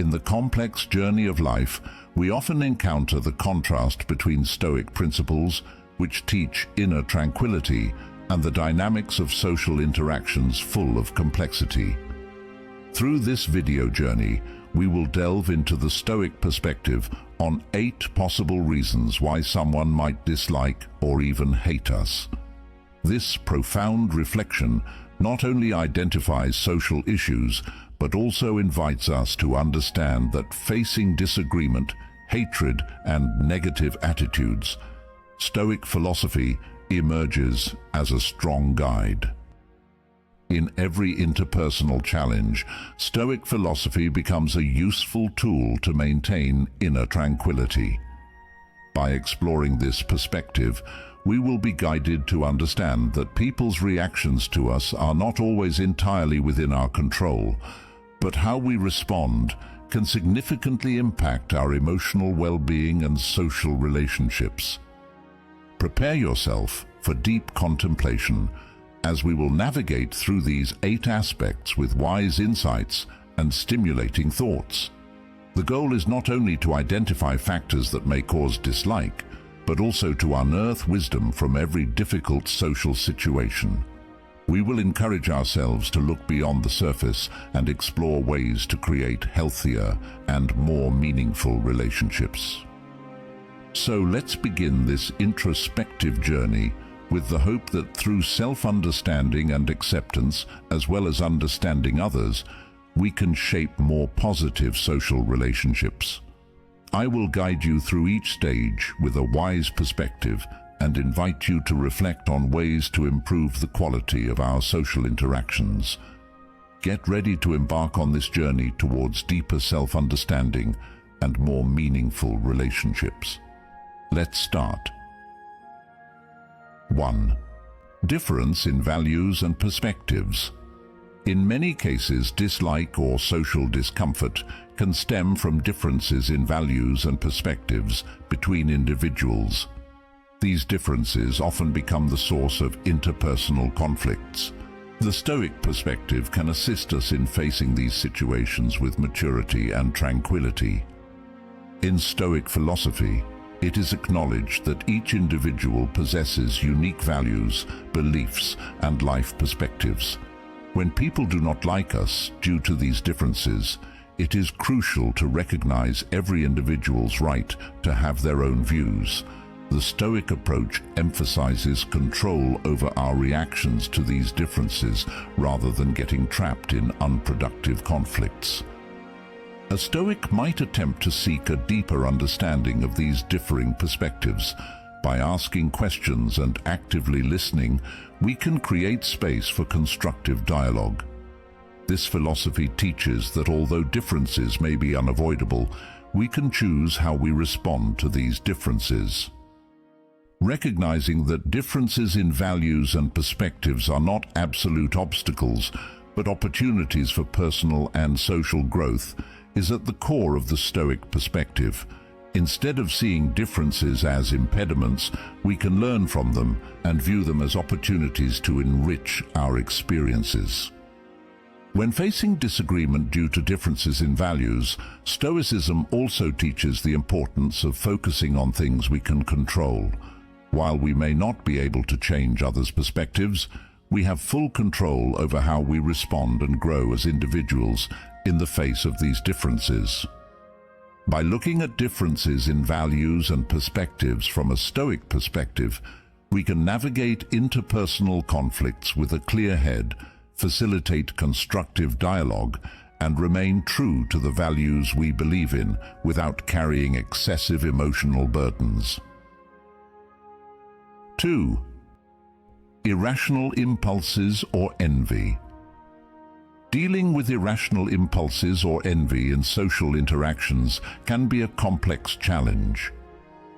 In the complex journey of life, we often encounter the contrast between Stoic principles, which teach inner tranquility, and the dynamics of social interactions full of complexity. Through this video journey, we will delve into the Stoic perspective on 8 possible reasons why someone might dislike or even hate us. This profound reflection not only identifies social issues, but also invites us to understand that facing disagreement, hatred, and negative attitudes, Stoic philosophy emerges as a strong guide. In every interpersonal challenge, Stoic philosophy becomes a useful tool to maintain inner tranquility. By exploring this perspective, we will be guided to understand that people's reactions to us are not always entirely within our control, but how we respond can significantly impact our emotional well-being and social relationships. Prepare yourself for deep contemplation as we will navigate through these 8 aspects with wise insights and stimulating thoughts. The goal is not only to identify factors that may cause dislike, but also to unearth wisdom from every difficult social situation. We will encourage ourselves to look beyond the surface and explore ways to create healthier and more meaningful relationships. So let's begin this introspective journey with the hope that through self-understanding and acceptance, as well as understanding others, we can shape more positive social relationships. I will guide you through each stage with a wise perspective and invite you to reflect on ways to improve the quality of our social interactions. Get ready to embark on this journey towards deeper self-understanding and more meaningful relationships. Let's start. 1. Difference in values and perspectives. In many cases, dislike or social discomfort can stem from differences in values and perspectives between individuals. These differences often become the source of interpersonal conflicts. The Stoic perspective can assist us in facing these situations with maturity and tranquility. In Stoic philosophy, it is acknowledged that each individual possesses unique values, beliefs, and life perspectives. When people do not like us due to these differences, it is crucial to recognize every individual's right to have their own views. The Stoic approach emphasizes control over our reactions to these differences rather than getting trapped in unproductive conflicts. A Stoic might attempt to seek a deeper understanding of these differing perspectives. By asking questions and actively listening, we can create space for constructive dialogue. This philosophy teaches that although differences may be unavoidable, we can choose how we respond to these differences. Recognizing that differences in values and perspectives are not absolute obstacles, but opportunities for personal and social growth, is at the core of the Stoic perspective. Instead of seeing differences as impediments, we can learn from them and view them as opportunities to enrich our experiences. When facing disagreement due to differences in values, Stoicism also teaches the importance of focusing on things we can control. While we may not be able to change others' perspectives, we have full control over how we respond and grow as individuals in the face of these differences. By looking at differences in values and perspectives from a Stoic perspective, we can navigate interpersonal conflicts with a clear head, facilitate constructive dialogue, and remain true to the values we believe in without carrying excessive emotional burdens. 2. Irrational impulses or envy. Dealing with irrational impulses or envy in social interactions can be a complex challenge.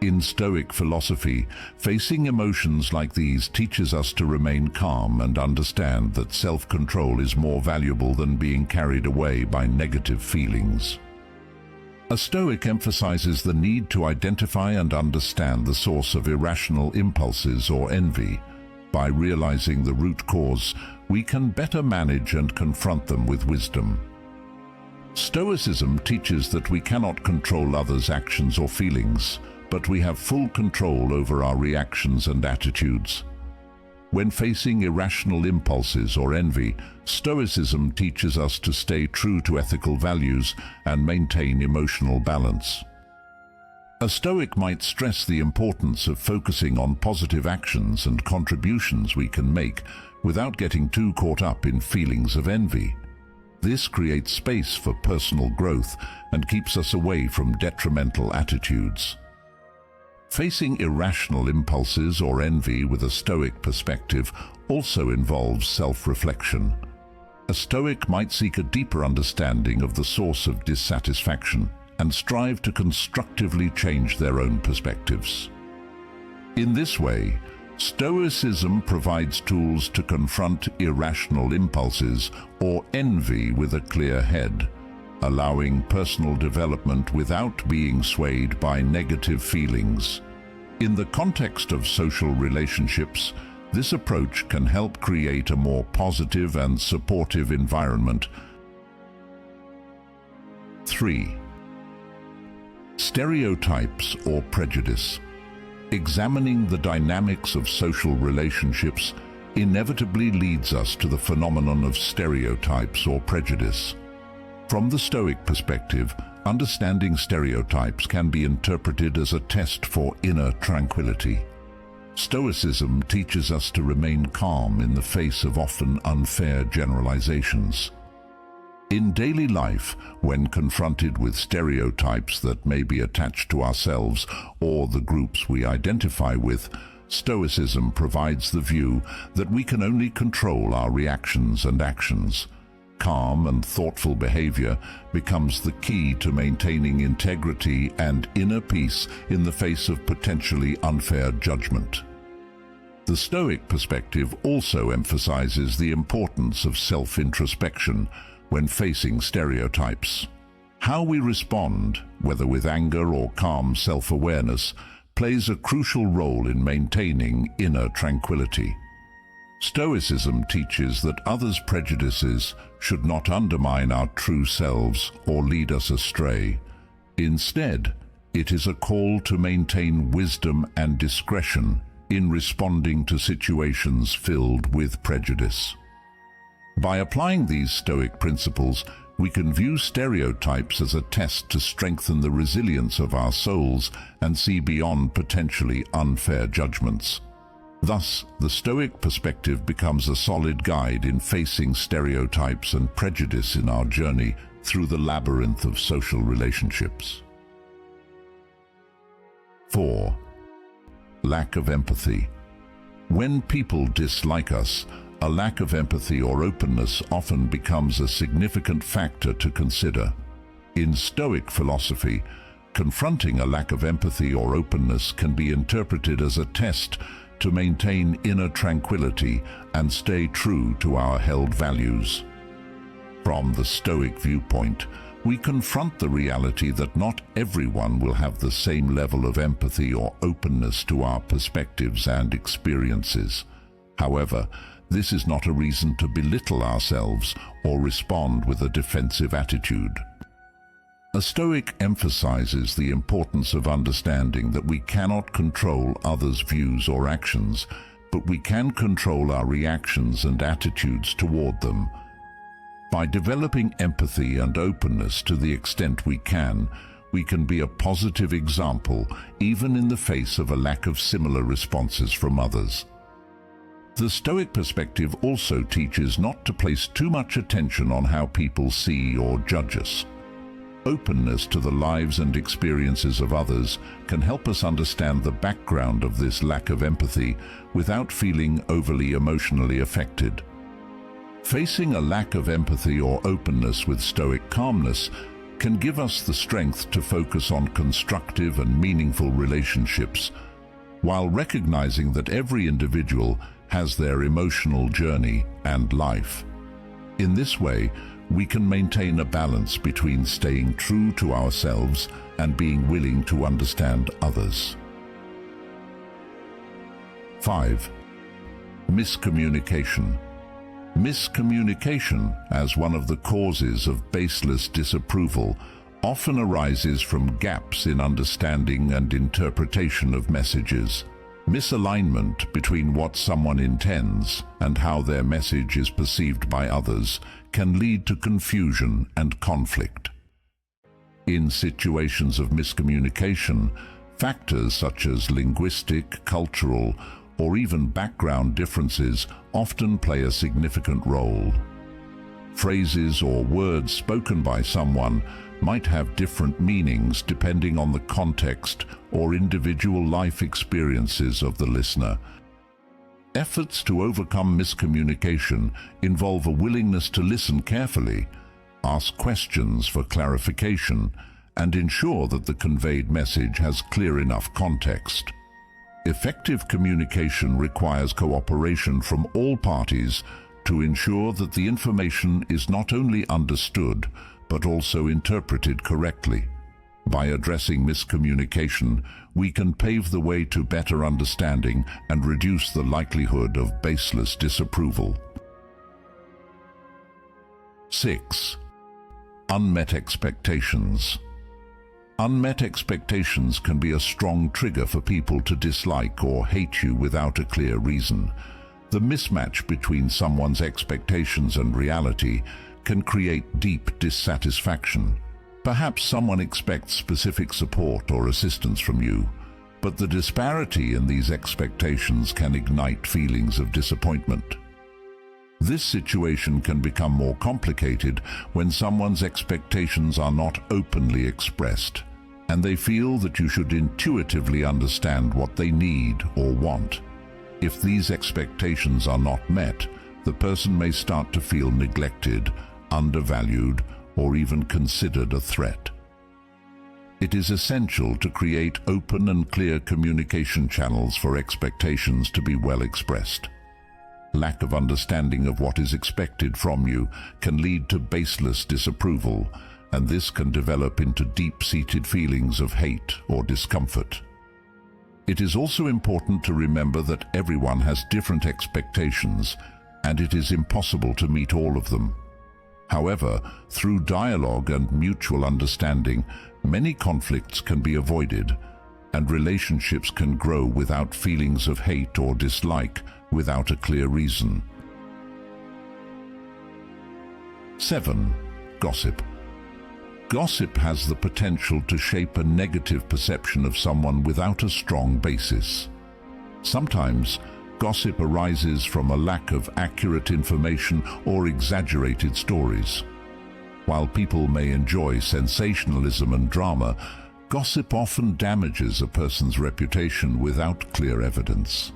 In Stoic philosophy, facing emotions like these teaches us to remain calm and understand that self-control is more valuable than being carried away by negative feelings. A Stoic emphasizes the need to identify and understand the source of irrational impulses or envy. By realizing the root cause, we can better manage and confront them with wisdom. Stoicism teaches that we cannot control others' actions or feelings, but we have full control over our reactions and attitudes. When facing irrational impulses or envy, Stoicism teaches us to stay true to ethical values and maintain emotional balance. A Stoic might stress the importance of focusing on positive actions and contributions we can make without getting too caught up in feelings of envy. This creates space for personal growth and keeps us away from detrimental attitudes. Facing irrational impulses or envy with a Stoic perspective also involves self-reflection. A Stoic might seek a deeper understanding of the source of dissatisfaction and strive to constructively change their own perspectives. In this way, Stoicism provides tools to confront irrational impulses or envy with a clear head, allowing personal development without being swayed by negative feelings. In the context of social relationships, this approach can help create a more positive and supportive environment. 3. Stereotypes or prejudice. Examining the dynamics of social relationships inevitably leads us to the phenomenon of stereotypes or prejudice. From the Stoic perspective, understanding stereotypes can be interpreted as a test for inner tranquility. Stoicism teaches us to remain calm in the face of often unfair generalizations. In daily life, when confronted with stereotypes that may be attached to ourselves or the groups we identify with, Stoicism provides the view that we can only control our reactions and actions. Calm and thoughtful behavior becomes the key to maintaining integrity and inner peace in the face of potentially unfair judgment. The Stoic perspective also emphasizes the importance of self-introspection when facing stereotypes. How we respond, whether with anger or calm self-awareness, plays a crucial role in maintaining inner tranquility. Stoicism teaches that others' prejudices should not undermine our true selves or lead us astray. Instead, it is a call to maintain wisdom and discretion in responding to situations filled with prejudice. By applying these Stoic principles, we can view stereotypes as a test to strengthen the resilience of our souls and see beyond potentially unfair judgments. Thus, the Stoic perspective becomes a solid guide in facing stereotypes and prejudice in our journey through the labyrinth of social relationships. 4. Lack of empathy. When people dislike us, a lack of empathy or openness often becomes a significant factor to consider. In Stoic philosophy, confronting a lack of empathy or openness can be interpreted as a test to maintain inner tranquility and stay true to our held values. From the Stoic viewpoint, we confront the reality that not everyone will have the same level of empathy or openness to our perspectives and experiences. However, this is not a reason to belittle ourselves or respond with a defensive attitude. A Stoic emphasizes the importance of understanding that we cannot control others' views or actions, but we can control our reactions and attitudes toward them. By developing empathy and openness to the extent we can be a positive example even in the face of a lack of similar responses from others. The Stoic perspective also teaches not to place too much attention on how people see or judge us. Openness to the lives and experiences of others can help us understand the background of this lack of empathy without feeling overly emotionally affected. Facing a lack of empathy or openness with Stoic calmness can give us the strength to focus on constructive and meaningful relationships, while recognizing that every individual has their emotional journey and life. In this way, we can maintain a balance between staying true to ourselves and being willing to understand others. 5. Miscommunication. Miscommunication, as one of the causes of baseless disapproval, often arises from gaps in understanding and interpretation of messages. Misalignment between what someone intends and how their message is perceived by others can lead to confusion and conflict. In situations of miscommunication, factors such as linguistic, cultural, or even background differences often play a significant role. Phrases or words spoken by someone might have different meanings depending on the context or individual life experiences of the listener. Efforts to overcome miscommunication involve a willingness to listen carefully, ask questions for clarification, and ensure that the conveyed message has clear enough context. Effective communication requires cooperation from all parties to ensure that the information is not only understood, but also interpreted correctly. By addressing miscommunication, we can pave the way to better understanding and reduce the likelihood of baseless disapproval. 6. Unmet expectations. Unmet expectations can be a strong trigger for people to dislike or hate you without a clear reason. The mismatch between someone's expectations and reality can create deep dissatisfaction. Perhaps someone expects specific support or assistance from you, but the disparity in these expectations can ignite feelings of disappointment. This situation can become more complicated when someone's expectations are not openly expressed, and they feel that you should intuitively understand what they need or want. If these expectations are not met, the person may start to feel neglected, undervalued, or even considered a threat. It is essential to create open and clear communication channels for expectations to be well expressed. Lack of understanding of what is expected from you can lead to baseless disapproval, and this can develop into deep-seated feelings of hate or discomfort. It is also important to remember that everyone has different expectations, and it is impossible to meet all of them. However, through dialogue and mutual understanding, many conflicts can be avoided, and relationships can grow without feelings of hate or dislike without a clear reason. 7. Gossip. Gossip has the potential to shape a negative perception of someone without a strong basis. Sometimes, gossip arises from a lack of accurate information or exaggerated stories. While people may enjoy sensationalism and drama, gossip often damages a person's reputation without clear evidence.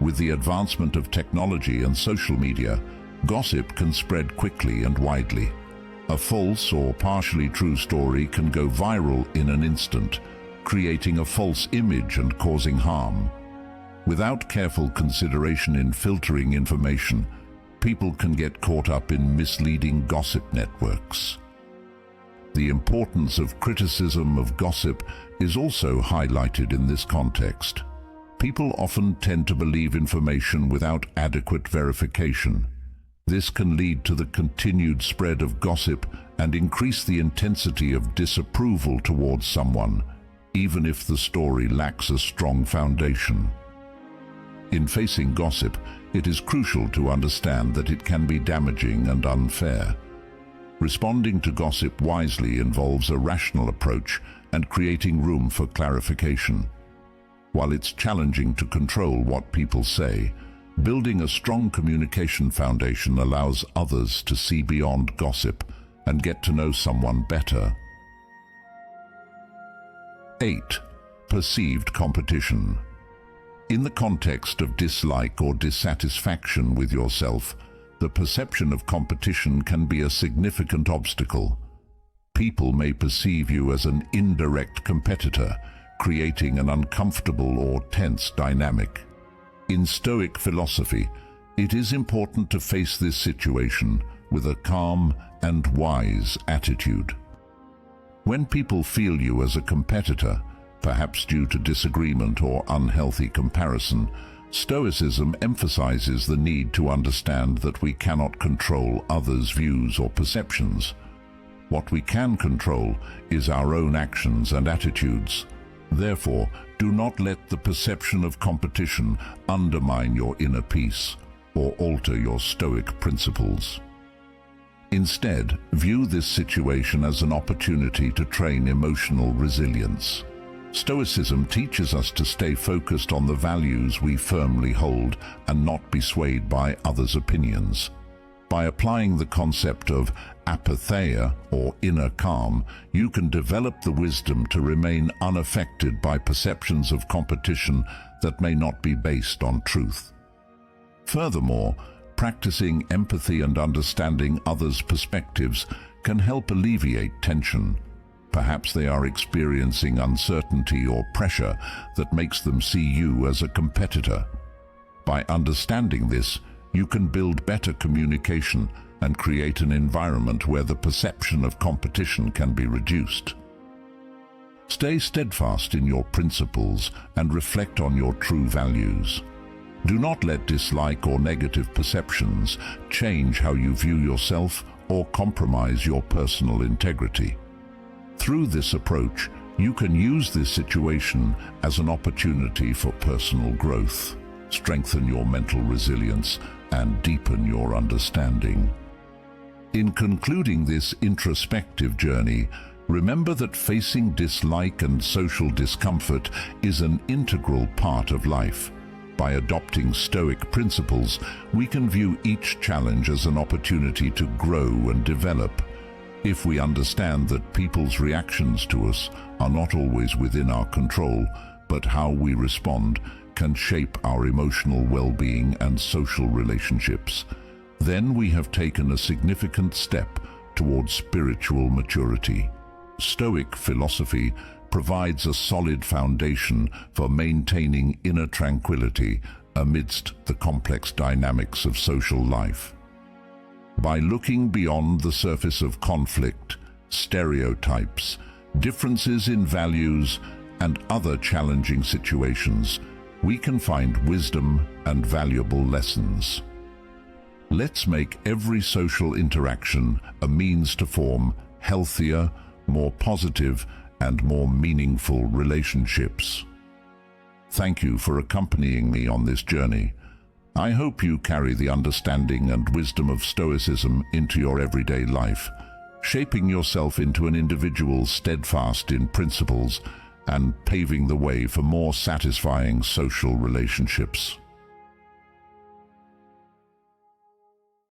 With the advancement of technology and social media, gossip can spread quickly and widely. A false or partially true story can go viral in an instant, creating a false image and causing harm. Without careful consideration in filtering information, people can get caught up in misleading gossip networks. The importance of criticism of gossip is also highlighted in this context. People often tend to believe information without adequate verification. This can lead to the continued spread of gossip and increase the intensity of disapproval towards someone, even if the story lacks a strong foundation. In facing gossip, it is crucial to understand that it can be damaging and unfair. Responding to gossip wisely involves a rational approach and creating room for clarification. While it's challenging to control what people say, building a strong communication foundation allows others to see beyond gossip and get to know someone better. 8. Perceived competition. In the context of dislike or dissatisfaction with yourself, the perception of competition can be a significant obstacle. People may perceive you as an indirect competitor, creating an uncomfortable or tense dynamic. In Stoic philosophy, it is important to face this situation with a calm and wise attitude. When people feel you as a competitor, perhaps due to disagreement or unhealthy comparison, Stoicism emphasizes the need to understand that we cannot control others' views or perceptions. What we can control is our own actions and attitudes. Therefore, do not let the perception of competition undermine your inner peace or alter your Stoic principles. Instead, view this situation as an opportunity to train emotional resilience. Stoicism teaches us to stay focused on the values we firmly hold and not be swayed by others' opinions. By applying the concept of apatheia, or inner calm, you can develop the wisdom to remain unaffected by perceptions of competition that may not be based on truth. Furthermore, practicing empathy and understanding others' perspectives can help alleviate tension. Perhaps they are experiencing uncertainty or pressure that makes them see you as a competitor. By understanding this, you can build better communication and create an environment where the perception of competition can be reduced. Stay steadfast in your principles and reflect on your true values. Do not let dislike or negative perceptions change how you view yourself or compromise your personal integrity. Through this approach, you can use this situation as an opportunity for personal growth, strengthen your mental resilience, and deepen your understanding. In concluding this introspective journey, remember that facing dislike and social discomfort is an integral part of life. By adopting Stoic principles, we can view each challenge as an opportunity to grow and develop. If we understand that people's reactions to us are not always within our control, but how we respond can shape our emotional well-being and social relationships, then we have taken a significant step towards spiritual maturity. Stoic philosophy provides a solid foundation for maintaining inner tranquility amidst the complex dynamics of social life. By looking beyond the surface of conflict, stereotypes, differences in values, and other challenging situations, we can find wisdom and valuable lessons. Let's make every social interaction a means to form healthier, more positive, and more meaningful relationships. Thank you for accompanying me on this journey. I hope you carry the understanding and wisdom of Stoicism into your everyday life, shaping yourself into an individual steadfast in principles and paving the way for more satisfying social relationships.